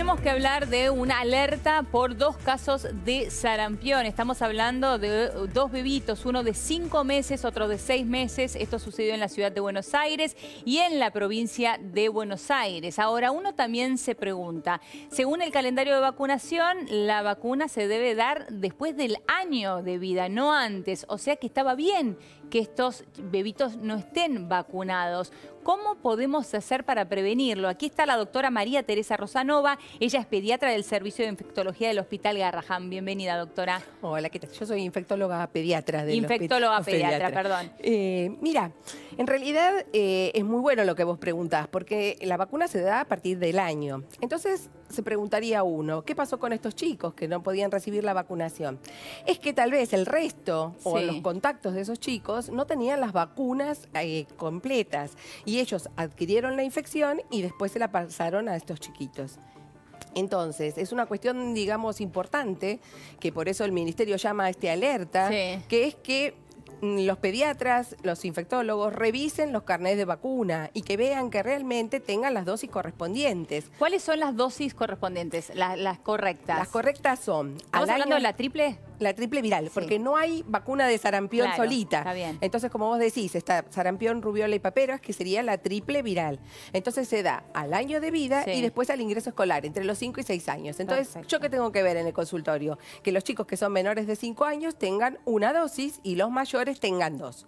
tenemos que hablar de una alerta por 2 casos de sarampión. Estamos hablando de 2 bebitos, uno de 5 meses, otro de 6 meses. Esto sucedió en la ciudad de Buenos Aires y en la provincia de Buenos Aires. Ahora, uno también se pregunta, según el calendario de vacunación, la vacuna se debe dar después del año de vida, no antes. O sea que estaba bien que estos bebitos no estén vacunados. ¿Cómo podemos hacer para prevenirlo? Aquí está la doctora María Teresa Rosanova. Ella es pediatra del Servicio de Infectología del Hospital Garrahan. Bienvenida, doctora. Hola, ¿qué tal? Yo soy infectóloga pediatra del Infectóloga pediatra, perdón. Mira, en realidad es muy bueno lo que vos preguntás, porque la vacuna se da a partir del año. Entonces se preguntaría uno, ¿qué pasó con estos chicos que no podían recibir la vacunación? Es que tal vez el resto o los contactos de esos chicos no tenían las vacunas completas y ellos adquirieron la infección y después se la pasaron a estos chiquitos. Entonces, es una cuestión, digamos, importante, que por eso el Ministerio llama a alerta, que es que los pediatras, los infectólogos, revisen los carnets de vacuna y que vean que realmente tengan las dosis correspondientes. ¿Cuáles son las dosis correspondientes, las correctas? Las correctas son... ¿Estamos hablando de la triple? La triple viral, porque no hay vacuna de sarampión solita. Está bien. Entonces, como vos decís, está sarampión, rubiola y paperas, que sería la triple viral. Entonces se da al año de vida y después al ingreso escolar, entre los 5 y 6 años. Entonces, ¿yo qué tengo que ver en el consultorio? Que los chicos que son menores de 5 años tengan una dosis y los mayores tengan 2.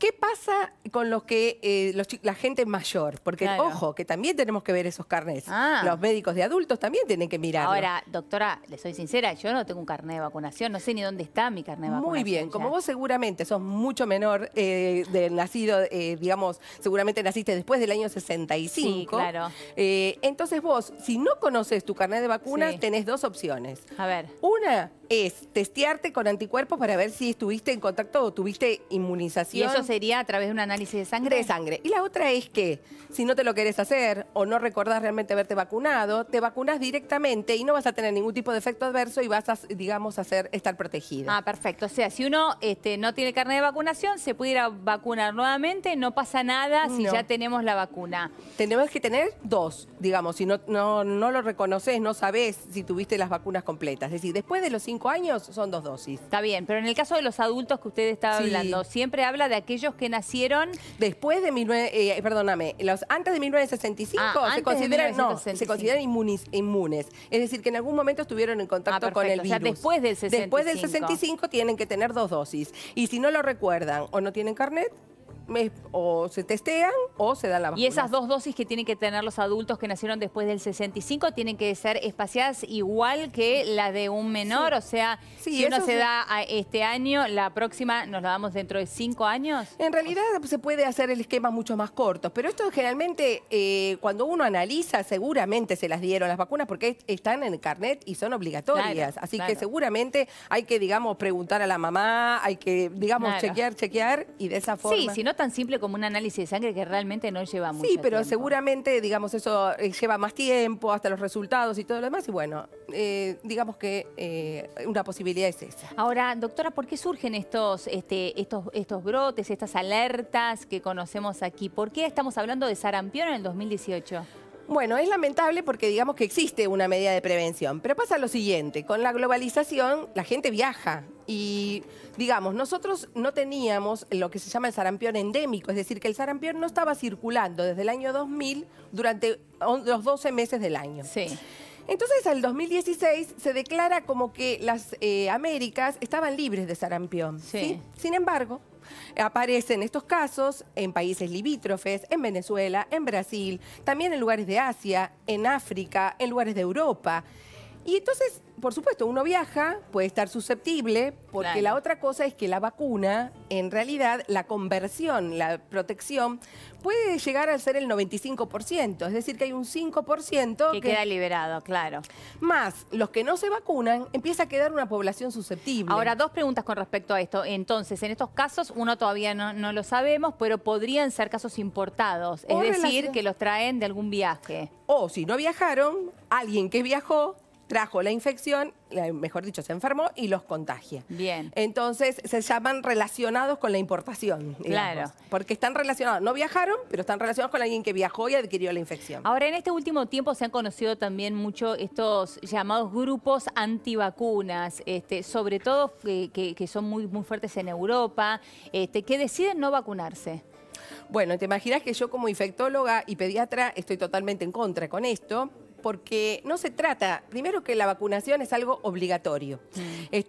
¿Qué pasa con los que la gente mayor? Porque, ojo, que también tenemos que ver esos carnets. Los médicos de adultos también tienen que mirarlo. Ahora, doctora, le soy sincera, yo no tengo un carnet de vacunación, no sé ni dónde está mi carnet de vacunación. Muy bien, como vos seguramente sos mucho menor de nacido, digamos, seguramente naciste después del año 65. Sí, claro. Entonces vos, si no conoces tu carnet de vacunas, tenés 2 opciones. A ver. Una es testearte con anticuerpos para ver si estuviste en contacto o tuviste inmunización. ¿Y eso sería a través de un análisis de sangre? De sangre. Y la otra es que si no te lo querés hacer o no recordás realmente haberte vacunado, te vacunás directamente y no vas a tener ningún tipo de efecto adverso y vas a, digamos, estar protegida. Ah, perfecto. O sea, si uno no tiene carnet de vacunación, se puede ir a vacunar nuevamente, no pasa nada si ya tenemos la vacuna. Tenemos que tener 2, digamos, si no lo reconoces, no sabés si tuviste las vacunas completas. Es decir, después de los 5 años son 2 dosis. Está bien, pero en el caso de los adultos que usted estaba hablando, siempre habla de aquellos que nacieron... Después de antes de 1965 se consideran inmunes. Es decir, que en algún momento estuvieron en contacto con el virus. O sea, después del 65. Después del 65 tienen que tener 2 dosis. Y si no lo recuerdan o no tienen carnet, o se testean o se dan la vacuna. Y esas 2 dosis que tienen que tener los adultos que nacieron después del 65 tienen que ser espaciadas igual que la de un menor. O sea, si uno se da este año, la próxima nos la damos dentro de 5 años. En realidad se puede hacer el esquema mucho más corto, pero esto generalmente cuando uno analiza seguramente se las dieron las vacunas porque están en el carnet y son obligatorias. Así que seguramente hay que, digamos, preguntar a la mamá, hay que, digamos, chequear y de esa forma... Sí, si no tan simple como un análisis de sangre que realmente no lleva mucho tiempo. Sí, pero seguramente, digamos, eso lleva más tiempo, hasta los resultados y todo lo demás. Y bueno, digamos que una posibilidad es esa. Ahora, doctora, ¿por qué surgen estos brotes, estas alertas que conocemos aquí? ¿Por qué estamos hablando de sarampión en el 2018? Bueno, es lamentable porque digamos que existe una medida de prevención, pero pasa lo siguiente, con la globalización la gente viaja y digamos, nosotros no teníamos lo que se llama el sarampión endémico, es decir, que el sarampión no estaba circulando desde el año 2000 durante los 12 meses del año. Entonces, al 2016 se declara como que las Américas estaban libres de sarampión. Sin embargo, aparecen estos casos en países limítrofes, en Venezuela, en Brasil, también en lugares de Asia, en África, en lugares de Europa. Y entonces, por supuesto, uno viaja, puede estar susceptible, porque la otra cosa es que la vacuna, en realidad, la conversión, la protección, puede llegar a ser el 95%. Es decir, que hay un 5% que queda liberado, claro. Más los que no se vacunan, empieza a quedar una población susceptible. Ahora, 2 preguntas con respecto a esto. Entonces, en estos casos, uno todavía no lo sabemos, pero podrían ser casos importados. Es decir, que los traen de algún viaje. O si no viajaron, alguien que viajó trajo la infección, mejor dicho, se enfermó y los contagia. Bien. Entonces se llaman relacionados con la importación, digamos, Claro. porque están relacionados, no viajaron, pero están relacionados con alguien que viajó y adquirió la infección. Ahora, en este último tiempo se han conocido también mucho estos llamados grupos antivacunas, sobre todo que son muy fuertes en Europa, que deciden no vacunarse. Bueno, te imaginas que yo como infectóloga y pediatra estoy totalmente en contra con esto, porque no se trata, primero que la vacunación es algo obligatorio, es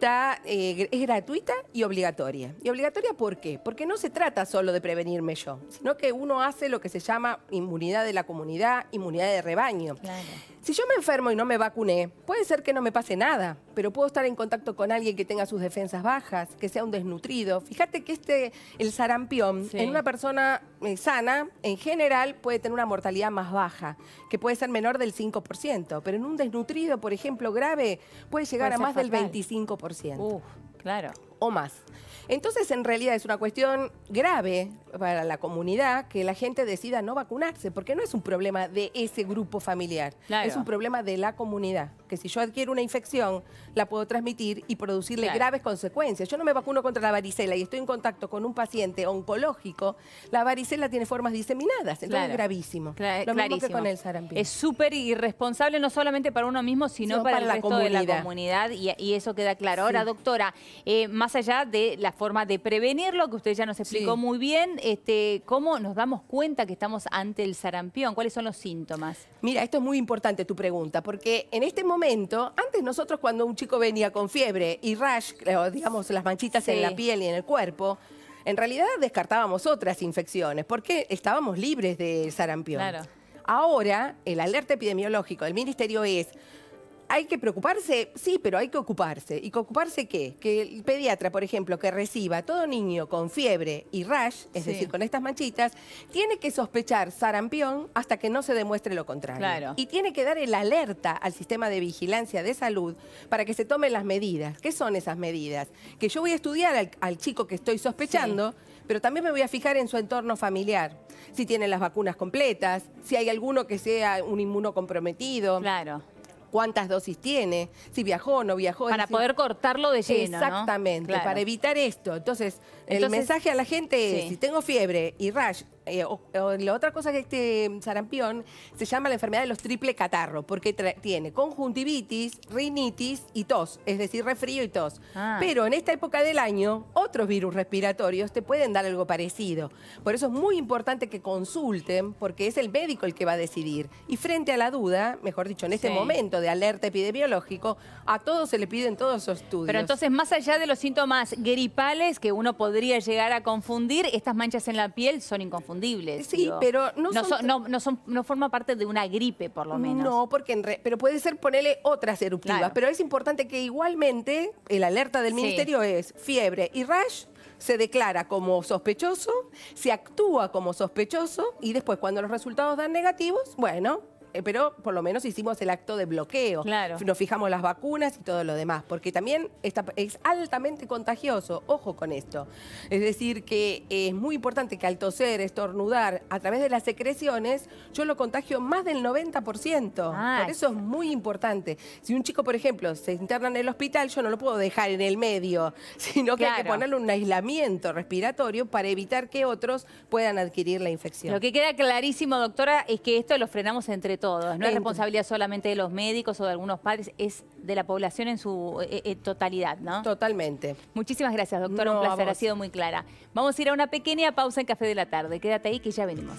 gratuita y obligatoria. ¿Y obligatoria por qué? Porque no se trata solo de prevenirme yo, sino que uno hace lo que se llama inmunidad de la comunidad, inmunidad de rebaño. Claro. Si yo me enfermo y no me vacuné, puede ser que no me pase nada, pero puedo estar en contacto con alguien que tenga sus defensas bajas, que sea un desnutrido. Fíjate que el sarampión, en una persona sana, en general, puede tener una mortalidad más baja, que puede ser menor del 5%, pero en un desnutrido, por ejemplo, grave, puede llegar a más del 25%. Claro. O más. Entonces, en realidad es una cuestión grave para la comunidad que la gente decida no vacunarse, porque no es un problema de ese grupo familiar, es un problema de la comunidad, que si yo adquiero una infección, la puedo transmitir y producirle graves consecuencias. Yo no me vacuno contra la varicela y estoy en contacto con un paciente oncológico, la varicela tiene formas diseminadas, entonces es gravísimo. Lo mismo que con el sarampión. Es súper irresponsable no solamente para uno mismo, sino para el resto de la comunidad y eso queda claro. Ahora, doctora, más allá de la forma de prevenirlo, que usted ya nos explicó muy bien, ¿cómo nos damos cuenta que estamos ante el sarampión? ¿Cuáles son los síntomas? Mira, esto es muy importante tu pregunta, porque en este momento, antes nosotros cuando un chico venía con fiebre y rash, digamos las manchitas en la piel y en el cuerpo, en realidad descartábamos otras infecciones, porque estábamos libres de sarampión. Claro. Ahora, el alerta epidemiológico del Ministerio es: ¿hay que preocuparse? Sí, pero hay que ocuparse. ¿Y que ocuparse qué? Que el pediatra, por ejemplo, que reciba todo niño con fiebre y rash, es decir, con estas manchitas, tiene que sospechar sarampión hasta que no se demuestre lo contrario. Claro. Y tiene que dar el alerta al sistema de vigilancia de salud para que se tomen las medidas. ¿Qué son esas medidas? Que yo voy a estudiar al chico que estoy sospechando, pero también me voy a fijar en su entorno familiar. Si tiene las vacunas completas, si hay alguno que sea un inmunocomprometido. Claro. Cuántas dosis tiene, si viajó o no viajó. Para poder cortarlo de lleno, exactamente, ¿no? Para evitar esto. Entonces, el mensaje a la gente es: si tengo fiebre y rash, la otra cosa que este sarampión se llama la enfermedad de los triple catarro, porque tiene conjuntivitis, rinitis y tos, es decir, resfrío y tos. Pero en esta época del año, otros virus respiratorios te pueden dar algo parecido. Por eso es muy importante que consulten, porque es el médico el que va a decidir. Y frente a la duda, mejor dicho, en este momento de alerta epidemiológico, a todos se le piden todos esos estudios. Pero entonces, más allá de los síntomas gripales que uno podría llegar a confundir, estas manchas en la piel son inconfundibles. Sí, digo. pero no forma parte de una gripe, por lo menos. No, porque pero puede ser ponerle otras eruptivas. Pero es importante que igualmente el alerta del Ministerio es fiebre y rash. Se declara como sospechoso, se actúa como sospechoso y después cuando los resultados dan negativos, bueno, pero por lo menos hicimos el acto de bloqueo. Claro. Nos fijamos las vacunas y todo lo demás, porque también es altamente contagioso. Ojo con esto. Es decir, que es muy importante que al toser, estornudar, a través de las secreciones, yo lo contagio más del 90%. Por eso es muy importante. Si un chico, por ejemplo, se interna en el hospital, yo no lo puedo dejar en el medio, sino que hay que ponerle un aislamiento respiratorio para evitar que otros puedan adquirir la infección. Lo que queda clarísimo, doctora, es que esto lo frenamos entre todos. No es responsabilidad solamente de los médicos o de algunos padres, es de la población en su totalidad, ¿no? Totalmente. Muchísimas gracias, doctora. Un placer, ha sido muy clara. Vamos a ir a una pequeña pausa en Café de la Tarde. Quédate ahí que ya venimos.